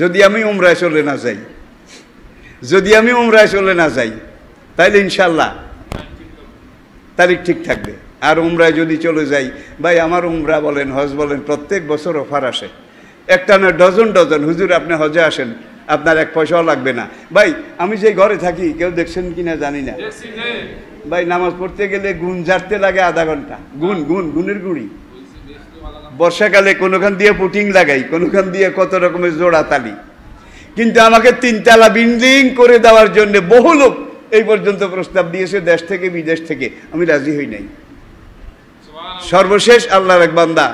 যদি আমি উমরায় চলে না যাই তাইলে ইনশাল্লাহ তারিখ ঠিক থাকবে। আর উমরায় যদি চলে যাই, ভাই আমার উমরা বলেন হজ বলেন প্রত্যেক বছর অফার আসে, একটা না ডজন ডজন, হুজুর আপনি হজে আসেন আপনার এক পয়সাও লাগবে না। ভাই আমি যে ঘরে থাকি কেউ দেখছেন কিনা জানি না, ভাই নামাজ পড়তে গেলে গুণ ঝাড়তে লাগে আধা ঘন্টা, গুণের গুঁড়ি। বর্ষাকালে কোনোখান দিয়ে পুটিং লাগাই, কোনোখান দিয়ে কত রকমের জোড়া তালি, কিন্তু আমাকে 3 তালা বিল্ডিং করে দেওয়ার জন্য বহু লোক এই পর্যন্ত প্রস্তাব দিয়েছে, দেশ থেকে বিদেশ থেকে, আমি রাজি হই নাই। সর্বশেষ আল্লাহর এক বান্দা,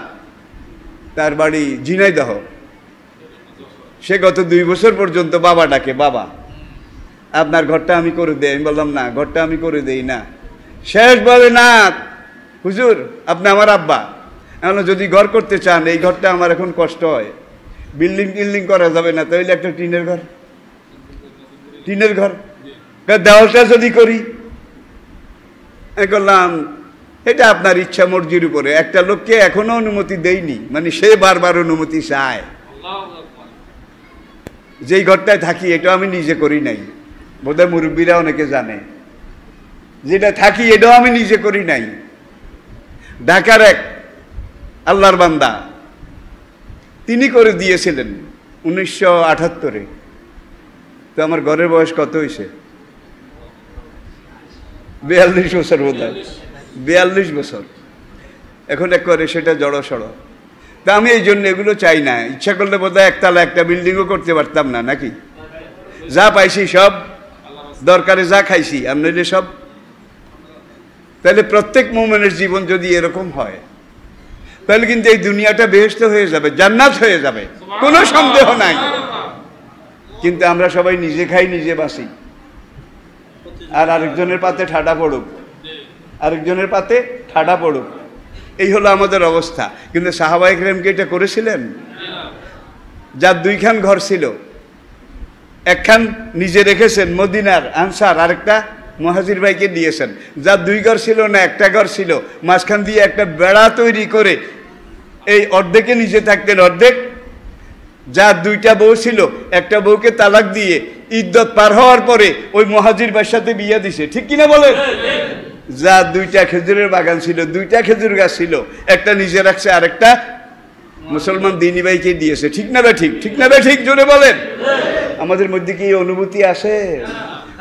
তার বাড়ি ঝিনাইদহ, সে গত 2 বছর পর্যন্ত বাবা ডাকে, বাবা আপনার ঘরটা আমি করে দেই। আমি বললাম না, ঘরটা আমি করে দেই না। শেষ বলে না হুজুর আপনি আমার আব্বা, এখন যদি ঘর করতে চান এই ঘরটা আমার এখন কষ্ট হয়, বিল্ডিং করা যাবে না, তাহলে একটা টিনের ঘর দেওয়ালটা যদি করি। আমি বললাম এটা আপনার ইচ্ছা মর্জির উপরে। একটা লোককে এখনো অনুমতি দেইনি, মানে সে বারবার অনুমতি চায়। যেই ঘরটায় থাকি এটা আমি নিজে করি নাই, বোধহয় মুরব্বীরা অনেকে জানে, যেটা থাকি এটাও আমি নিজে করি নাই। ঢাকার এক আল্লাহর বান্দা তিনি করে দিয়েছিলেন 1978-এ। তো আমার ঘরের বয়স কত হয়েছে? 42 বছর বোধ হয়, 42 বছর। এখন এক করে সেটা জড়সড়। তা আমি এই জন্য এগুলো চাই না। ইচ্ছা করলে বোধহয় একতলা একটা বিল্ডিংও করতে পারতাম না, নাকি? যা পাইছি সব দরকারে, যা খাইছি আপনাদের সব। তাহলে প্রত্যেক মুমিনের জীবন যদি এরকম হয় তাহলে কিন্তু এই দুনিয়াটা বেহেশত হয়ে যাবে, জান্নাত হয়ে যাবে, কোনো সন্দেহ নাই। কিন্তু আমরা সবাই নিজে খাই, নিজে বাসি, আর আরেকজনের পাতে ঠাডা পড়ুক, এই হলো আমাদের অবস্থা। কিন্তু সাহাবায়ে কেরাম কি এটা করেছিলেন? যার 2খান ঘর ছিল, একখান নিজে রেখেছেন মদিনার আনসার, আরেকটা মুহাজির ভাইকে দিয়েছেন। যার 2 ঘর ছিল না, একটা ঘর ছিল, মাঝখান দিয়ে একটা বেড়া তৈরি করে এই অর্ধেকে নিজে থাকতেন, অর্ধেক যার 2টা বউ ছিল, একটা বউকে তালাক দিয়ে ইদ্যত পার হওয়ার পরে ওই মুহাজির ভাইয়ের সাথে বিয়ে দিছে, ঠিক কিনা বলেন? যার 2টা খেজুরের বাগান ছিল, 2টা খেজুর গাছ ছিল, একটা নিজে রাখছে, আরেকটা মুসলমান দিনী ভাইকে দিয়েছে, ঠিক না বে ঠিক? ঠিক না বে ঠিক? জোরে বলেন। আমাদের মধ্যে কি অনুভূতি আসে?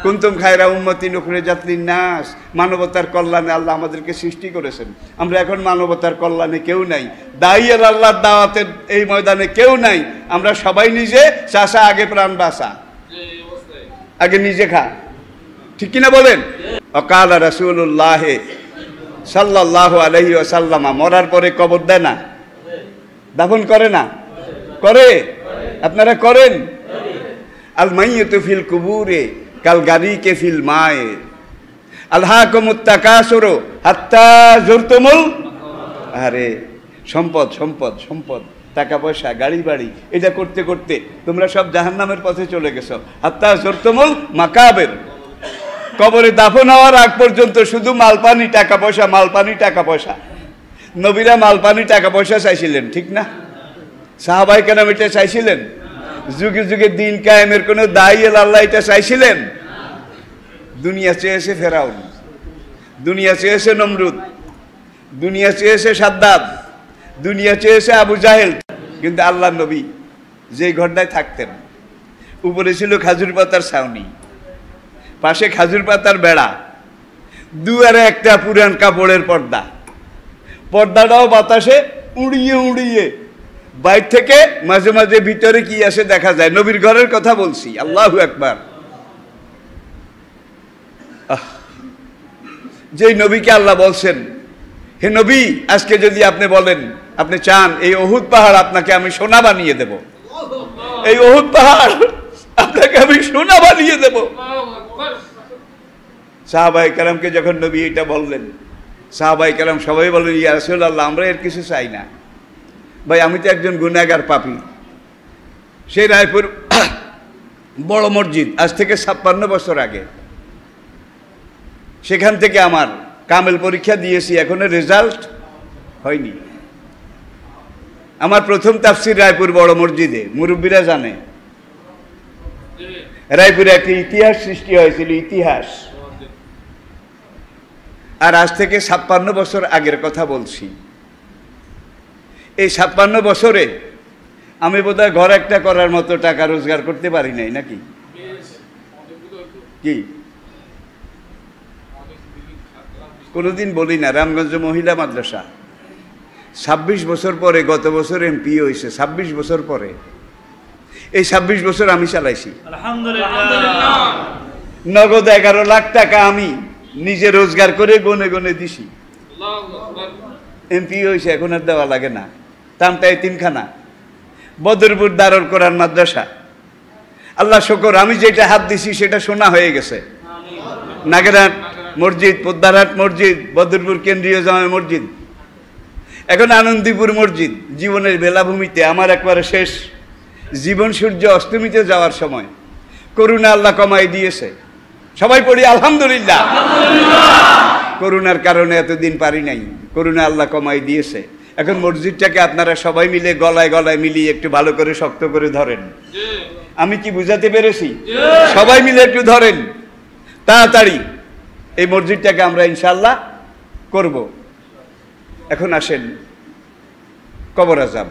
কুনতুম খায়রা উম্মাতিন উখরিজাত লিন-নাস, মানবতার কল্যাণে আল্লাহ আমাদেরকে সৃষ্টি করেছেন। আমরা এখন মানবতার কল্যাণে কেউ নাই, দাইয়াল আল্লাহর দাওয়াতের এই ময়দানে কেউ নাই। আমরা সবাই নিজে চাষা, আগে প্রাণ বাঁচা, আগে নিজে খা, ঠিক কিনা বলেন? অকাল রাসূলুল্লাহ সাল্লাল্লাহু আলাইহি ওয়াসাল্লাম মরার পরে কবর দেয় না, দাফন করে না? করে? আপনারা করেন? আল মাইয়িতু ফিল কুবুরে কাল গারিকে ফিল মায়ে আলহাকুমুত তাকাসুরু হাত্তা যুরতুমুল। আরে সম্পদ সম্পদ সম্পদ, টাকা পয়সা, গাড়ি বাড়ি, এটা করতে করতে তোমরা সব জাহান্নামের পথে চলে গেছো। হাত্তা যুরতুমুল মাকাবির, কবরে দাফন হওয়ার আগ পর্যন্ত শুধু মালপানি টাকা পয়সা, মালপানি টাকা পয়সা। নবীরা মালপানি টাকা পয়সা চাইছিলেন, ঠিক না? সাহাবায়ে কেরাম এটা চাইছিলেন? যুগে যুগে দিন কায়েমের কোনো দাইয়াল আল্লাহ এটা চাইছিলেন? দুনিয়া চেয়েছে ফেরাউন, দুনিয়া চেয়েছে নমরুদ, দুনিয়া চেয়েছে সাদ্দাত, দুনিয়া চেয়েছে আবু জাহেল। কিন্তু আল্লাহ নবী যে ঘরটায় থাকতেন, উপরে ছিল খাজুর পাতার ছাউনি, পাশে খাজুর পাতার বেড়া, দুয়ারে একটা পুরান কাপড়ের পর্দা, পর্দাটাও বাতাসে উড়িয়ে উড়িয়ে বাইর থেকে মাঝে মাঝে ভিতরে কি আসে দেখা যায়। নবীর ঘরের কথা বলছি, আল্লাহু আকবার। যেই নবীকে আল্লাহ বলছেন, হে নবী আজকে যদি আপনি বলেন আপনি চান এই উহুদ পাহাড় আপনাকে আমি সোনা বানিয়ে দেব, এই উহুদ পাহাড় আপনাকে আমি সোনা বানিয়ে দেব। সাহাবায়ে কেরামকে যখন নবী এটা বললেন, সাহাবায়ে কেরাম সবাই বললেন ইয়া রাসূলুল্লাহ আমরা এর কিছু চাই না। ভাই আমি তো একজন গুনাহগার পাপী। সেই রায়পুর বড় মসজিদ, আজ থেকে 56 বছর আগে, সেখান থেকে আমার কামেল পরীক্ষা দিয়েছি, এখনো রেজাল্ট হয়নি। আমার প্রথম তাফসির রায়পুর বড় মসজিদে, মুরব্বীরা জানে। রায়পুরে একটা ইতিহাস সৃষ্টি হয়েছিল, ইতিহাস। আর আজ থেকে 56 বছর আগের কথা বলছি। এই 56 বছরে আমি বোধহয় ঘর একটা করার মতো টাকা রোজগার করতে পারি নাই, নাকি কি? কোনোদিন বলি না। রামগঞ্জ মহিলা মাদ্রাসা 26 বছর পরে, গত বছর এমপি হয়েছে 26 বছর পরে। এই 26 বছর আমি চালাইছি আলহামদুলিল্লাহ। নগদ 11 লাখ টাকা আমি নিজে রোজগার করে গনে গনে দিছি। এমপি হয়েছে, এখন আর দেওয়া লাগে না। তামটাই 3খানা, বদরপুর দারুল কোরআন মাদ্রাসা। আল্লাহ শুকর, আমি যেটা হাত দিছি সেটা সোনা হয়ে গেছে। নাগেরহাট মসজিদ, পোদ্দারহাট মসজিদ, বদরপুর কেন্দ্রীয় জামে মসজিদ, এখন আনন্দীপুর মসজিদ। জীবনের বেলাভূমিতে আমার একবারে শেষ জীবন সূর্য অস্তমিতে যাওয়ার সময় করুণা আল্লাহ কমাই দিয়েছে। সবাই পড়ি আলহামদুলিল্লাহ। করুণার কারণে এতদিন পারি নাই, করুণা আল্লাহ কমাই দিয়েছে। এখন মসজিদটাকে আপনারা সবাই মিলে গলায় গলায় মিলিয়ে একটু ভালো করে শক্ত করে ধরেন। আমি কি বুঝাতে পেরেছি? সবাই মিলে একটু ধরেন তাড়াতাড়ি। এই মসজিদটাকে আমরা ইনশাআল্লাহ করব। এখন আসেন কবর আযাব।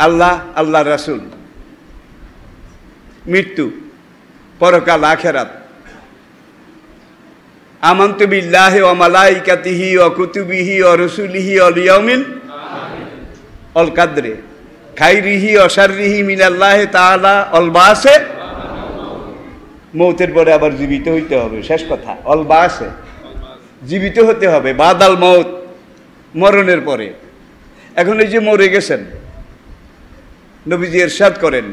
আল্লাহ, আল্লাহ রাসূল, মৃত্যু, পরকাল, আখিরাত। আমানতু বিল্লাহি ওয়া মালাইকাতিহি ওয়া কুতুবিহি ওয়া রুসুলিহি ওয়াল ইয়াউমিল আল কাদরে খাইরিহি ওয়া শাররিহি মিনাল্লাহি তাআলা আল বাসে। মৌতের পরে আবার জীবিত হইতে হবে, শেষ কথা। আল বাসে, জীবিত হতে হবে। বাদাল মৌত, মরণের পরে। এখন এই যে মরে গেছেন, নবীজি ইরশাদ করেন,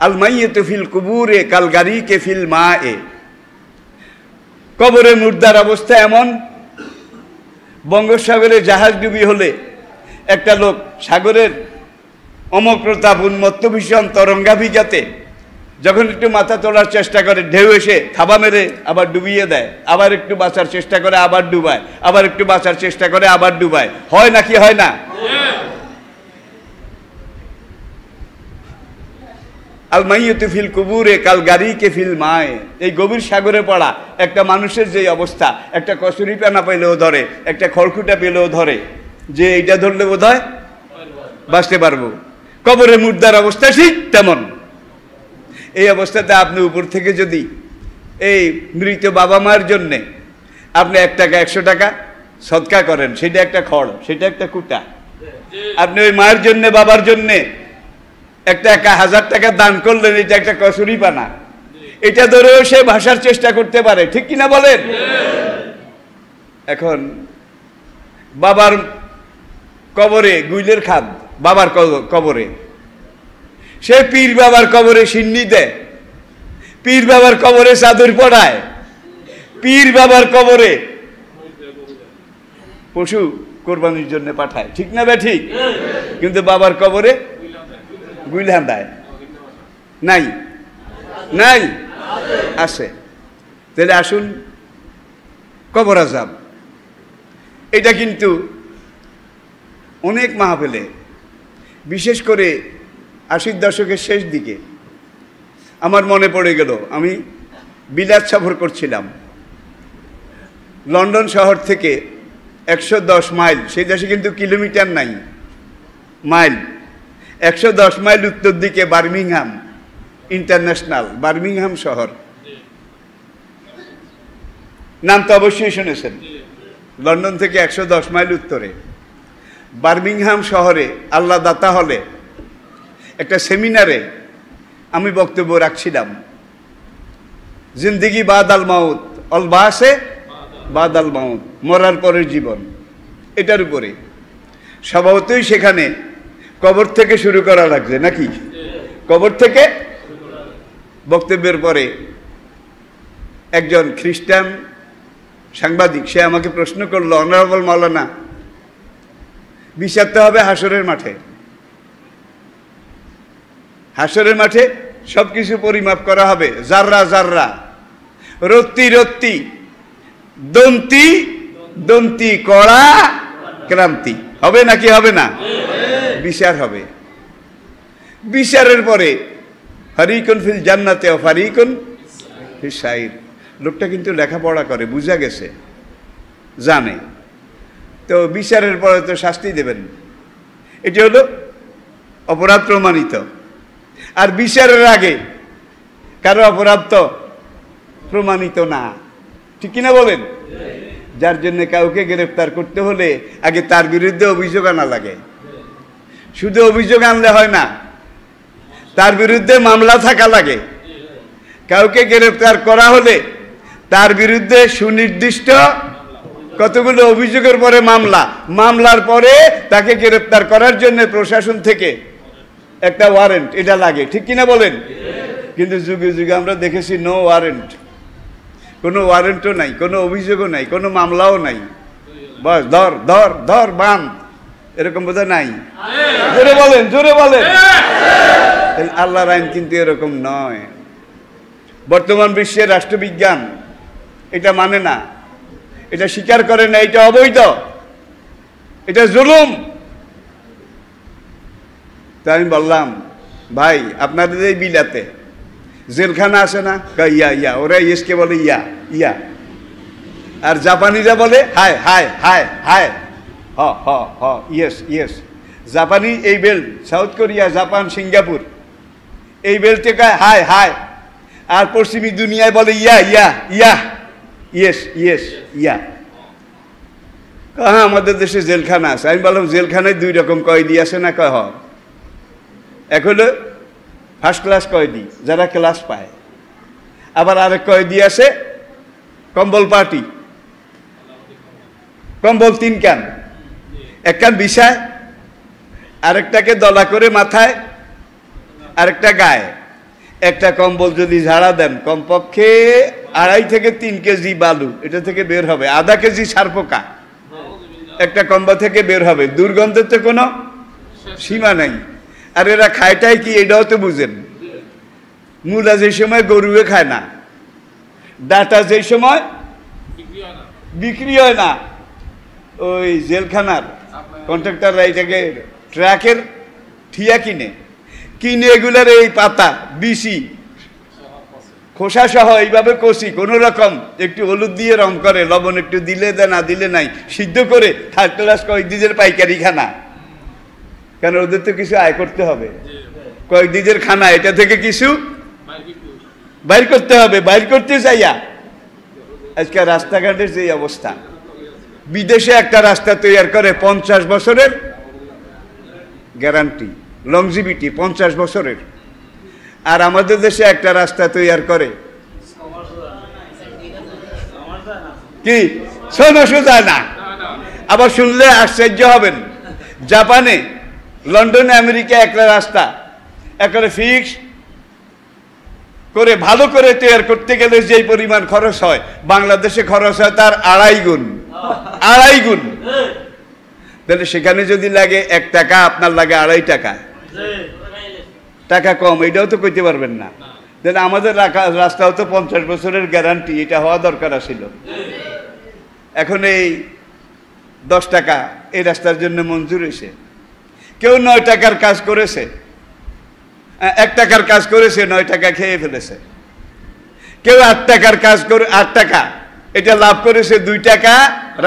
আল মাইয়িতু ফিল কুবুরে কাল গারিকে ফিল মায়ে। কবরে মুর্দার অবস্থা এমন, বঙ্গোপসাগরে জাহাজ ডুবি হলে একটা লোক সাগরের অমক প্রতাপ উন্মত্ত ভীষণ তরঙ্গাভিজাতে যখন একটু মাথা তোলার চেষ্টা করে, ঢেউ এসে থাবা মেরে আবার ডুবিয়ে দেয়, আবার একটু বাঁচার চেষ্টা করে, আবার ডুবায়, আবার একটু বাঁচার চেষ্টা করে, আবার ডুবায়। হয় নাকি হয় না? আল মাইয়িতু ফিল কুবুরে কাল গারিকে ফিল মায়ে। এই গভীর সাগরে পড়া একটা মানুষের যে অবস্থা, একটা কচুরি পানা পেলেও ধরে, একটা খড়কুটা পেলেও ধরে, যে এইটা ধরলে বোধ হয় বাঁচতে পারবো। কবরে মুর্দার অবস্থা ঠিক তেমন। এই অবস্থাতে আপনি উপর থেকে যদি এই মৃত বাবা মায়ের জন্যে আপনি 1 টাকা 100 টাকা সদকা করেন, সেটা একটা খড়, সেটা একটা কুটা। আপনি ওই মায়ের জন্যে, বাবার জন্যে 1 টাকা 1000 টাকা দান করলেন, এটা একটা কচুরি পানা। এটা ধরেও সে ভাষার চেষ্টা করতে পারে, ঠিক কিনা বলেন? এখন বাবার কবরে গুইলের খাদ, বাবার কবরে সে পীর বাবার কবরে সিন্নি দেয়, পীর বাবার কবরে চাদর পড়ায়, পীর বাবার কবরে পশু কোরবানির জন্য পাঠায়, ঠিক না বে ঠিক? কিন্তু বাবার কবরে গুইলহান দেয় নাই? নাই, আছে। তাহলে আসুন কবর আযাব। এটা কিন্তু অনেক মাহফিলে, বিশেষ করে 80-র দশকের শেষ দিকে আমার মনে পড়ে গেল, আমি বিলাত সফর করছিলাম। লন্ডন শহর থেকে 110 মাইল, সেই দেশে কিন্তু কিলোমিটার নাই, মাইল। 110 মাইল উত্তর দিকে বার্মিংহাম ইন্টারন্যাশনাল, বার্মিংহাম শহর, নাম তো অবশ্যই শুনেছেন। লন্ডন থেকে 110 মাইল উত্তরে বার্মিংহাম শহরে আল্লাহ দাতা হলে একটা সেমিনারে আমি বক্তব্য রাখছিলাম, জিন্দেগি বাদাল মাউত, অল বাসে বাদাল মাউত, মরার পরের জীবন, এটার উপরে। স্বভাবতই সেখানে কবর থেকে শুরু করা লাগছে, নাকি? কবর থেকে বক্তব্যের পরে একজন খ্রিস্টান সাংবাদিক, সে আমাকে প্রশ্ন করলো, অনারেবল মাওলানা, বিচার তো হবে হাসরের মাঠে, হাসরের মাঠে সবকিছু পরিমাপ করা হবে, জাররা জাররা, রত্তি রত্তি, দন্তি দন্তি, কড়া ক্রান্তি, হবে নাকি হবে না? বিচার হবে। বিচারের পরে ফারিকুন ফিল জান্নাতে ও ফারিকুন ফিস সাইর। লোকটা কিন্তু লেখাপড়া করে, বুঝা গেছে, জানে, তো বিচারের পরে তো শাস্তি দেবেন। এটি হলো অপরাধ প্রমাণিত। আর বিচারের আগে কারো অপরাধ তো প্রমাণিত না, ঠিক কিনা বলেন? যার জন্য কাউকে গ্রেফতার করতে হলে আগে তার বিরুদ্ধে অভিযোগ আনা লাগে। শুধু অভিযোগ আনলে হয় না, তার বিরুদ্ধে মামলা থাকা লাগে। কাউকে গ্রেফতার করা হলে তার বিরুদ্ধে সুনির্দিষ্ট কতগুলো অভিযোগের পরে মামলার পরে তাকে গ্রেফতার করার জন্য প্রশাসন থেকে একটা ওয়ারেন্ট এটা লাগে, ঠিক কিনা বলেন? কিন্তু যুগে যুগে আমরা দেখেছি নো ওয়ারেন্ট, কোনো ওয়ারেন্টও নাই, কোনো অভিযোগও নাই, কোনো মামলাও নাই, বস ধর ধর ধর বান, এরকম বোধ নাই। জোরে বলেন, জোরে বলেন। আল্লাহর আইন কিন্তু এরকম নয়। বর্তমান বিশ্বের রাষ্ট্রবিজ্ঞান এটা মানে না, এটা স্বীকার করে না, এটা অবৈধ, এটা জুলুম। তাই আমি বললাম, ভাই আপনাদের এই বিলাতে জেলখানা আছে না? ইয়া ইয়া, ওরা ইয়েসকে বলে ইয়া ইয়া, আর জাপানিরা বলে হায় হায় হায় হায়, হ হ হ, ইয়েস ইয়েস। জাপানি এই belt, south Korea, Japan, Singapore এই বেল্টে কয় হায় হায়, আর পশ্চিমী দুনিয়ায় বলে ইয়া ইয়া ইয়া, ইয়েস ইয়েস ইয়া। হ্যাঁ আমাদের দেশে জেলখানা আছে। আমি বললাম জেলখানায় দুই রকম কয়েদি আছে না? কয় হ, এক হলো ফার্স্ট ক্লাস কয়েদি যারা ক্লাস পায়, আবার আরেক কয়েদি আছে কম্বল পার্টি, কম্বল 3 কান, এক কান বিছায়, আরেকটাকে দলা করে মাথায়, আরেকটা গায়ে। একটা কম্বল যদি ঝাড়া দেন কমপক্ষে 2.5 থেকে 3 কেজি বালু এটা থেকে বের হবে, আধা কেজি সারপোকা একটা কম্বল থেকে বের হবে, দুর্গন্ধের তো কোনো সীমা নাই। আর এরা খায়টাই কি এটাও তো বুঝেন। মূলা যে সময় গরুয়ে খায় না, ডাটা যে সময় বিক্রি হয় না, ওই জেলখানার কন্ট্রাক্টররা এটাকে ট্রাকের ঠিয়া কিনে এগুলার এই পাতা বিসি খোসা সহ এইভাবে কষি, কোনো রকম একটু হলুদ দিয়ে রং করে, লবণ একটু দিলে দেয়, না দিলে নাই, সিদ্ধ করে থার্ড ক্লাস কয়েকদিনের পাইকারি খানা। কেন ওদের তো কিছু আয় করতে হবে, কয়েকদিনের খানা, এটা থেকে কিছু বাইর করতে হবে। বাইর করতে চাইয়া আজকে রাস্তাঘাটের যে অবস্থা, বিদেশে একটা রাস্তা তৈরি করে 50 বছরের গ্যারান্টি, লংজিভিটি 50 বছরের, আর আমাদের দেশে একটা রাস্তা তৈরি করে কি 6 মাসও যায় না। আবার শুনলে আশ্চর্য হবেন, জাপানে, লন্ডনে, আমেরিকা একটা রাস্তা একেবারে ফিক্স করে ভালো করে তৈরি করতে গেলে যেই পরিমাণ খরচ হয়, বাংলাদেশে খরচ হয় তার 2.5 গুণ, 2.5 গুণ। তাহলে সেখানে যদি লাগে 1 টাকা, আপনার লাগে 2.5 টাকা, টাকা কম, এটাও তো কইতে পারবেন না। তাহলে আমাদের রাস্তাও তো 50 বছরের গ্যারান্টি, এটা হওয়া দরকার ছিল। এখন এই 10 টাকা এই রাস্তার জন্য মঞ্জুর হয়েছে, কেউ 9 টাকার কাজ করেছে, 1 টাকার কাজ করেছে, 9 টাকা খেয়ে ফেলেছে। কেউ 8 টাকার কাজ করে 8 টাকা এটা লাভ করেছে, 2 টাকা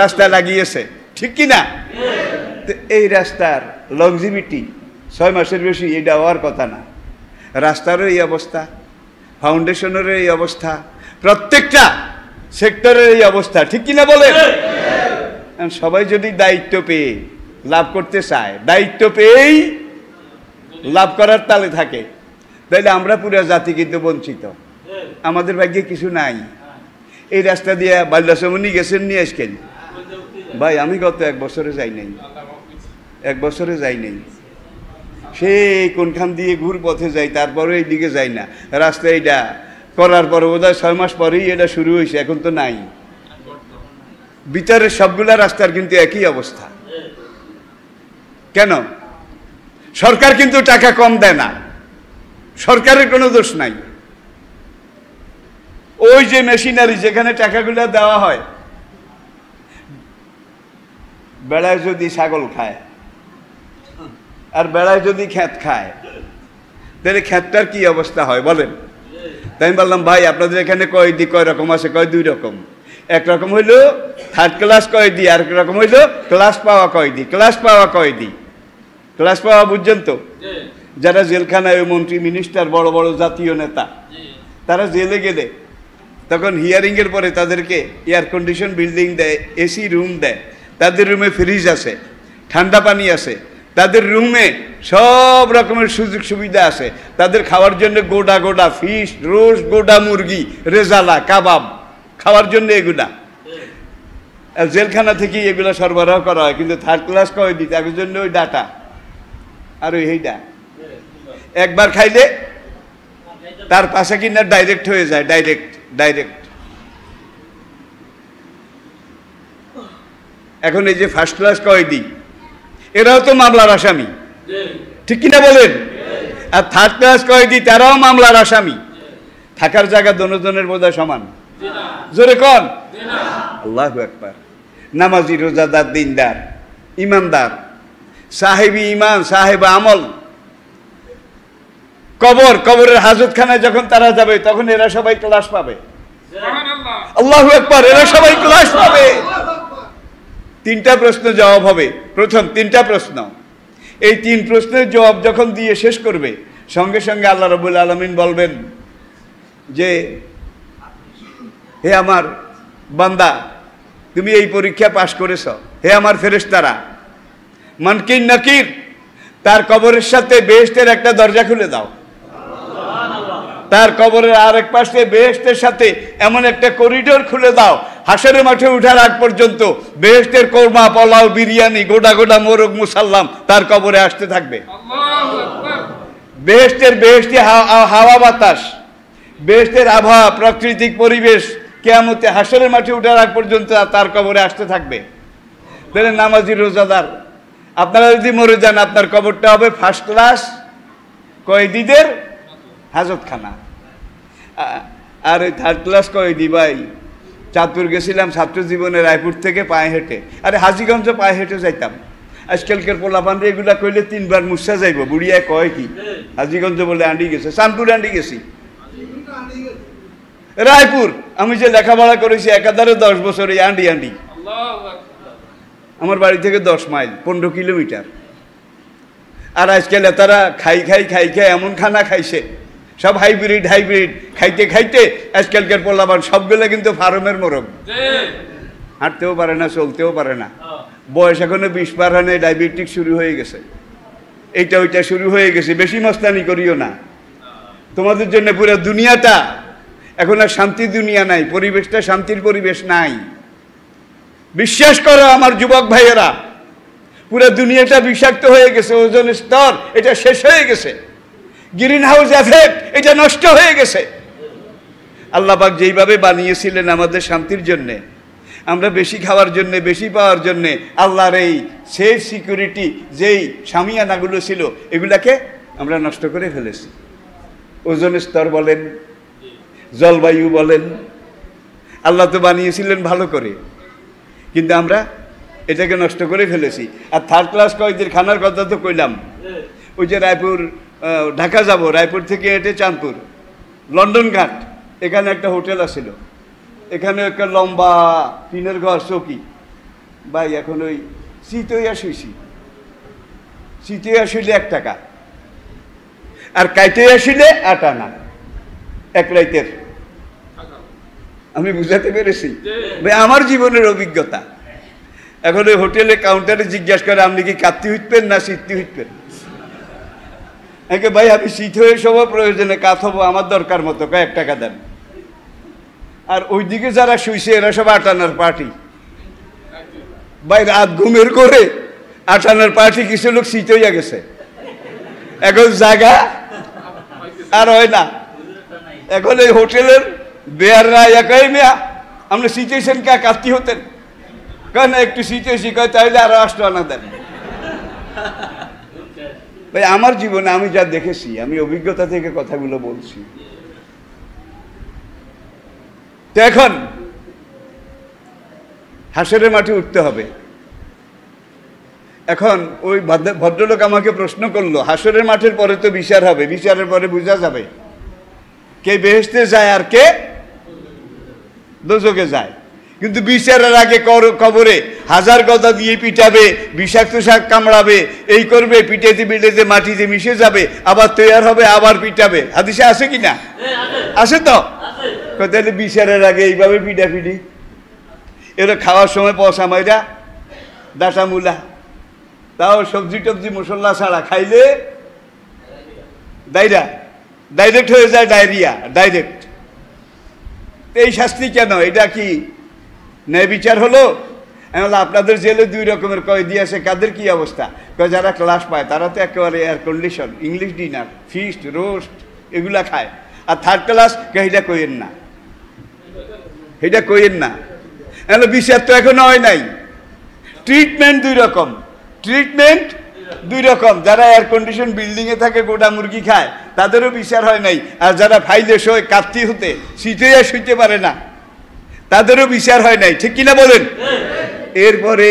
রাস্তা লাগিয়েছে, ঠিক কিনা? এই রাস্তার লংজিভিটি 6 মাসের বেশি, এটা হওয়ার কথা না। রাস্তারও এই অবস্থা, ফাউন্ডেশনের এই অবস্থা, প্রত্যেকটা সেক্টরের এই অবস্থা, ঠিক কিনা বলেন? সবাই যদি দায়িত্ব পেয়ে লাভ করতে চায়, দায়িত্ব পেয়েই লাভ করার তালে থাকে, তাইলে আমরা পুরো জাতি কিন্তু বঞ্চিত। আমাদের ভাগ্যে কিছু নাই। এই রাস্তা দিয়ে বাল্যাসমনি গেছেন নিয়ে আসকেন ভাই, আমি গত 1 বছরে যাই নাই, 1 বছরে যাই নাই। সেই কোনখান দিয়ে ঘুর পথে যাই, তারপরে এই দিকে যাই না। রাস্তা এটা করার পরে বোধহয় 6 মাস পরেই এটা শুরু হয়েছে, এখন তো নাই। ভিতরের সবগুলা রাস্তার কিন্তু একই অবস্থা। কেন? সরকার কিন্তু টাকা কম দেয় না, সরকারের কোনো দোষ নাই। ওই যে মেশিনারি যেখানে টাকাগুলো দেওয়া হয়, বেড়ায় যদি ছাগল খায় আর বেড়ায় যদি ক্ষেত খায়, তাহলে খ্যাতটার কি অবস্থা হয় বলেন? তাই আমি বললাম ভাই আপনাদের এখানে কয়েদি কয় রকম আছে? কয় দুই রকম। একরকম হইলো থার্ড ক্লাস কয়েদি, আর এক রকম হইলো ক্লাস পাওয়া কয়েদি। ক্লাস পাওয়া কয়েদি, ক্লাস পাওয়া বুঝছেন তো? যারা জেলখানায় মন্ত্রী মিনিস্টার বড় বড় জাতীয় নেতা, তারা জেলে গেলে তখন হিয়ারিংয়ের পরে তাদেরকে এয়ার কন্ডিশন বিল্ডিং দেয়, এসি রুম দেয়, তাদের রুমে ফ্রিজ আছে, ঠান্ডা পানি আছে, তাদের রুমে সব রকমের সুযোগ সুবিধা আছে, তাদের খাওয়ার জন্য গোডা গোডা ফিশ রোস্ট, গোডা মুরগি, রেজালা, কাবাব খাওয়ার জন্য এগুলা জেলখানা থেকেই এগুলো সরবরাহ করা হয়। কিন্তু থার্ড ক্লাস কয়েদি তাদের জন্য ওই ডাটা আর ওই এইটা একবার খাইলে তার পাশে কিনা ডাইরেক্ট হয়ে যায়, ডাইরেক্ট। এখন এই যে ফার্স্ট ক্লাস কয়েদি এরাও তো মামলার আসামি, ঠিক কিনা বলেন? আর থার্ড ক্লাস কয়েদি তারাও মামলার আসামি। থাকার জায়গা দোনোজনের বোধহয় সমান, জোরে কন আল্লাহু আকবার। নামাজি, রোজাদার, দিনদার, ইমানদার, সাহেবি ইমান, সাহেব আমল। কবরের হাজতখানায় যখন তারা যাবে তখন এরা সবাই ক্লাস পাবে। আল্লাহু আকবার, এরা সবাই ক্লাস পাবে। তিনটা প্রশ্ন জবাব হবে। প্রথম তিনটা প্রশ্ন, এই তিন প্রশ্নের জবাব যখন দিয়ে শেষ করবে সঙ্গে সঙ্গে আল্লাহ রাব্বুল আলামিন বলবেন যে হে আমার বান্দা, তুমি এই পরীক্ষা পাশ করেছ। হে আমার ফেরেশতারা, মুনকির নাকির তার কবরের সাথে বেহেশতের একটা দরজা খুলে দাও। তার কবরের আরেক পাশে বেহেশতের সাথে এমন একটা করিডোর খুলে দাও, হাসরের মাঠে উঠার আগ পর্যন্ত বেহেশতের কোরমা, পোলাও, বিরিয়ানি, গোটা গোটা মোরগ, মুসাল্লাম তার কবরে আসতে থাকবে। বেহেশতি হাওয়া বাতাস, বেহেশতের আবহাওয়া, প্রাকৃতিক পরিবেশ কিয়ামতে হাসরের মাঠে উঠার আগ পর্যন্ত তার কবরে আসতে থাকবে। তাহলে নামাজি, রোজাদার আপনারা যদি মরে যান আপনার কবরটা হবে ফার্স্ট ক্লাস কয়েদিদের হাজতখানা। আর ওই থার্ড ক্লাস কয়েদি ভাই, চাঁদপুর গেছিলাম ছাত্র জীবনে, রায়পুর থেকে পায়ে হেঁটে, আরে হাজীগঞ্জ পায়ে হেঁটে যাইতাম। আজকালকার পোলাপান্ডে এগুলা কইলে 3 বার মুসা যাইব। বুড়িয়ায় কয় কি হাজীগঞ্জ বলে আন্ডি গেছে, চাঁদপুর আন্ডি গেছি, রায়পুর। আমি যে লেখাপড়া করেছি একাধারে 10 বছর এই আন্ডি। আমার বাড়ি থেকে 10 মাইল, 15 কিলোমিটার। আর আজকাল তারা খাই এমন খানা খাইছে, সব হাইব্রিড খাইতে আজকালকার পোলাপান সবগুলো কিন্তু ফার্মের মোরগ। হাঁটতেও পারে না, চলতেও পারে না, বয়স এখনো 20 পার হয় না, ডায়াবেটিক শুরু হয়ে গেছে, এইটা ওইটা শুরু হয়ে গেছে। বেশি মস্তানি করিও না, তোমাদের জন্য পুরো দুনিয়াটা এখন আর শান্তি দুনিয়া নাই, পরিবেশটা শান্তির পরিবেশ নাই। বিশ্বাস করো আমার যুবক ভাইয়েরা, পুরো দুনিয়াটা বিষাক্ত হয়ে গেছে, ওজোন স্তর এটা শেষ হয়ে গেছে, গ্রিন হাউস এফেক্ট এটা নষ্ট হয়ে গেছে। আল্লাহ পাক যেইভাবে বানিয়েছিলেন আমাদের শান্তির জন্যে, আমরা বেশি খাওয়ার জন্যে, বেশি পাওয়ার জন্যে আল্লাহর এই সেফ সিকিউরিটি যেই সামিয়ানাগুলো ছিল এগুলাকে আমরা নষ্ট করে ফেলেছি। ওজোন স্তর বলেন, জলবায়ু বলেন, আল্লাহ তো বানিয়েছিলেন ভালো করে, কিন্তু আমরা এটাকে নষ্ট করে ফেলেছি। আর থার্ড ক্লাস কয়েদির খানার কথা তো কইলাম, ওই যে রায়পুর ঢাকা যাব, রায়পুর থেকে হেঁটে চাঁদপুর, লন্ডন ঘাট, এখানে একটা হোটেল আছিল, এখানে একটা লম্বা টিনের ঘর, চৌকি। ভাই এখন ওই শীতইয়া শুইছি, শীতইয়া শুইলে 1 টাকা, আর কাইতে আসিলে 8 আনা এক রাইতের। আমি বুঝাতে পেরেছি ভাই, আমার জীবনের অভিজ্ঞতা। এখন ওই হোটেলে কাউন্টারে জিজ্ঞাসা করে আপনি কি কাত্তি হইতেন না শীতি হইতেন? ভাই আমি শীত হয়ে সব প্রয়োজনে কাত হবো, আমার দরকার মতো 1 টাকা দেন। আর ওইদিকে যারা শুইছে এরা সব 8 আনার পার্টি। ভাই রাত ঘুমের করে 8 আনার পার্টি, কিছু লোক শীত হইয়া গেছে, এখন জায়গা আর হয় না। এখন এই হোটেলের বেয়াররা একাই মেয়া আপনি শীতেছেন কে কাত্তি হতেন? কেন একটু শীতেছি, কয় তাইলে আরো 8 আনা দেন। ভাই আমার জীবনে আমি যা দেখেছি, আমি অভিজ্ঞতা থেকে কথাগুলো বলছি। তো এখন হাসরের মাঠে উঠতে হবে, এখন ওই ভদ্রলোক আমাকে প্রশ্ন করলো, হাসরের মাঠের পরে তো বিচার হবে, বিচারের পরে বোঝা যাবে কে বেহেশতে যায় আর কে দোজখে যায়। কিন্তু বিচারের আগে কবরে হাজার গদা দিয়ে পিটাবে, বিষাক্ত শাক কামড়াবে, এই করবে, পিটাইতে পিটাইতে মাটিতে মিশে যাবে, আবার তৈয়ার হবে, আবার পিটাবে। হাদিসে আছে কি না? আছে তো। তাহলে বিচারের আগে এইভাবে পিটাপিটি, এরা খাওয়ার সময় পয়সা মাইরা ডাটা মূলা, তাও সবজি টবজি মশলা ছাড়া খাইলে ডাইরেক্ট হয়ে যায় ডায়রিয়া, ডাইরেক্ট। এই শাস্তি কেন? এটা কি ন্যায় বিচার হলো? আপনাদের জেলে 2 রকমের কয়েদি আছে, কাদের কি অবস্থা? যারা ক্লাস পায় তারা তো একেবারে air condition, English dinner, feast, roast এগুলা খায়। আর থার্ড ক্লাস এটা কইেন না, এটা কইেন না। বিচার তো এখনো হয় নাই। ট্রিটমেন্ট 2 রকম, ট্রিটমেন্ট 2 রকম। যারা এয়ার কন্ডিশন বিল্ডিংয়ে থাকে, গোটা মুরগি খায়, তাদেরও বিচার হয় নাই। আর যারা ফাইলে শোয় কাত্তি হতে, শীতে শুইতে পারে না, তাদেরও বিচার হয় নাই। ঠিক কিনা বলেন? এরপরে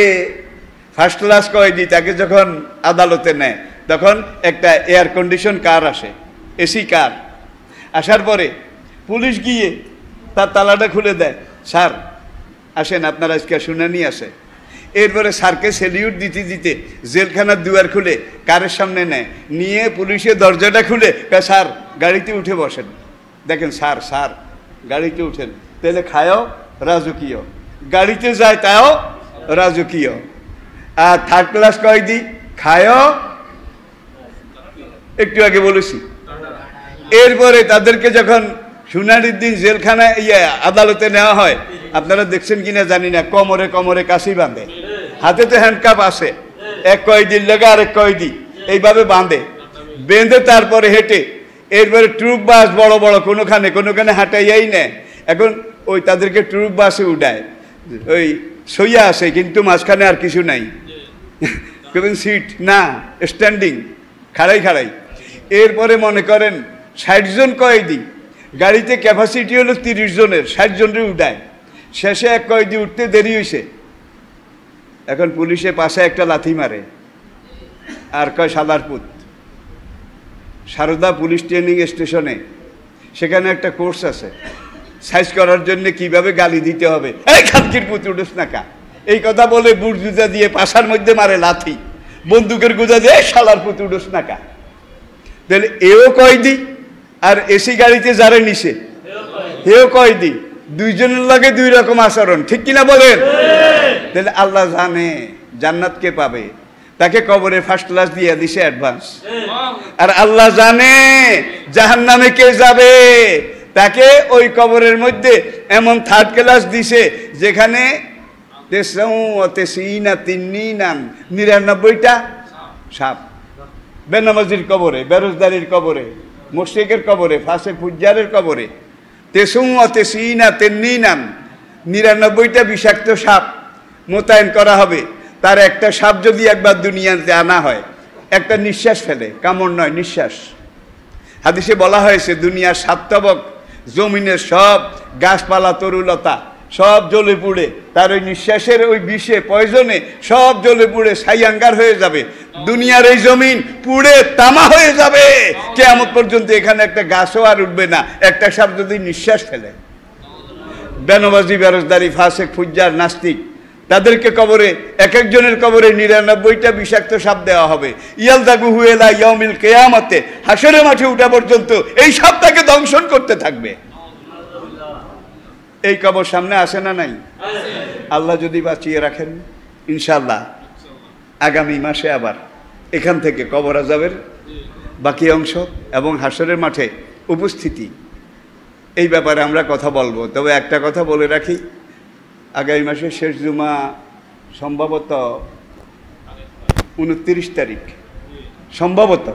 ফার্স্ট ক্লাস কয়েদি, তাকে যখন আদালতে নেয় তখন একটা এয়ার কন্ডিশন কার আসে, এসি কার। আসার পরে পুলিশ গিয়ে তার তালাটা খুলে দেয়, স্যার আসেন, আপনার আজকে শুনানি আছে। এরপরে স্যারকে সেলিউট দিতে দিতে জেলখানার দুয়ার খুলে কারের সামনে নেয়, নিয়ে পুলিশের দরজাটা খুলে স্যার গাড়িতে উঠে বসেন। দেখেন স্যার, স্যার গাড়িতে উঠেন। তাহলে খায়ও রাজকীয়, গাড়িতে যায় তাও রাজকীয়। আর থার্ড ক্লাস কয়েদি খায়ও একটু আগে বলেছি। এরপরে তাদেরকে যখন শুনানির দিন জেলখানায় আদালতে নেওয়া হয়, আপনারা দেখছেন কিনা জানি না, কোমরে কোমরে কাশি বাঁধে, হাতে তো হ্যান্ডকাপ আছে, এক কয়েদির লেগে আরেক কয়েদি এইভাবে বাঁধে, বেঁধে তারপরে হেঁটে, এরপরে ট্রুপ বাস বড় বড় কোনোখানে হাঁটাইয়াই নেয়। এখন ওই তাদেরকে ট্রুপ বাসে উঠায়, ওই সইয়া আছে কিন্তু মাঝখানে আর কিছু নাই, কেবল সিট না, স্ট্যান্ডিং, খাড়াই। এরপরে মনে করেন 60 জন কয়েদি, গাড়িতে ক্যাপাসিটি হলো 30 জনের, 60 জনের উঠায়। শেষে এক কয়েদি উঠতে দেরি হয়েছে, এখন পুলিশে পাশে একটা লাথি মারে আর কয় শালার পুত। সারদা পুলিশ ট্রেনিং স্টেশনে সেখানে একটা কোর্স আছে, সাইজ করার জন্য কিভাবে গালি দিতে হবে। এই খানকির পুত উঠোস না কা, এই কথা বলে বুট জুতা দিয়ে পাশার মধ্যে মারে লাথি, বন্দুকের গুজা দিয়ে শালার পুত উঠোস না কা। তাহলে এও কয়েদি, আর এসি গাড়িতে যারা নিছে এও কয়েদি, 2 জনের লাগে 2 রকম আচরণ। ঠিক কিনা বলেন? তাহলে আল্লাহ জানে জান্নাত কে পাবে, তাকে কবরে ফার্স্ট ক্লাস দিয়ে দিছে অ্যাডভান্স। আর আল্লাহ জানে জাহান্নামে কে যাবে, তাকে ওই কবরের মধ্যে এমন থার্ড ক্লাস দিছে যেখানে 99টা সাপ। বেনামাজির কবরে, বেরোজগারির কবরে, মুশরিকের কবরে, ফাসে ফুজ্জারের কবরে 99টা বিষাক্ত সাপ মোতায়েন করা হবে। তার একটা সাপ যদি একবার দুনিয়াতে আনা হয়, একটা নিঃশ্বাস ফেলে, কামড় নয়, নিঃশ্বাস। হাদিসে বলা হয়েছে দুনিয়ার 7 তবক, জমিনের সব গাছপালা তরুলতা সব জ্বলে পুড়ে, তার ওই নিঃশ্বাসের ওই বিষে পয়জনে সব জ্বলে পুড়ে ছাইয়াঙ্গার হয়ে যাবে। দুনিয়ার এই জমিন পুড়ে তামা হয়ে যাবে, কিয়ামত পর্যন্ত এখানে একটা গাছও আর উঠবে না, একটা সাপ যদি নিঃশ্বাস ফেলে। বেনবাজি, বেরোজদারি, ফাসেক, ফুজ্জার, নাস্তিক, তাদেরকে কবরে, এক একজনের কবরে 99টা বিষাক্ত সাপ দেওয়া হবে। ইয়ালদাগুহু ইলা ইয়াউমিল কিয়ামতে, হাসরের মাঠে উঠা পর্যন্ত এই সাপ তাকে দংশন করতে থাকবে। এই কবর সামনে আসে না নাই? আল্লাহ যদি বাঁচিয়ে রাখেন, ইনশাআল্লাহ আগামী মাসে আবার এখান থেকে কবর আযাবের বাকি অংশ এবং হাসরের মাঠে উপস্থিতি, এই ব্যাপারে আমরা কথা বলবো। তবে একটা কথা বলে রাখি, আগামী মাসের শেষ জুমা সম্ভবত 29 তারিখ, সম্ভবত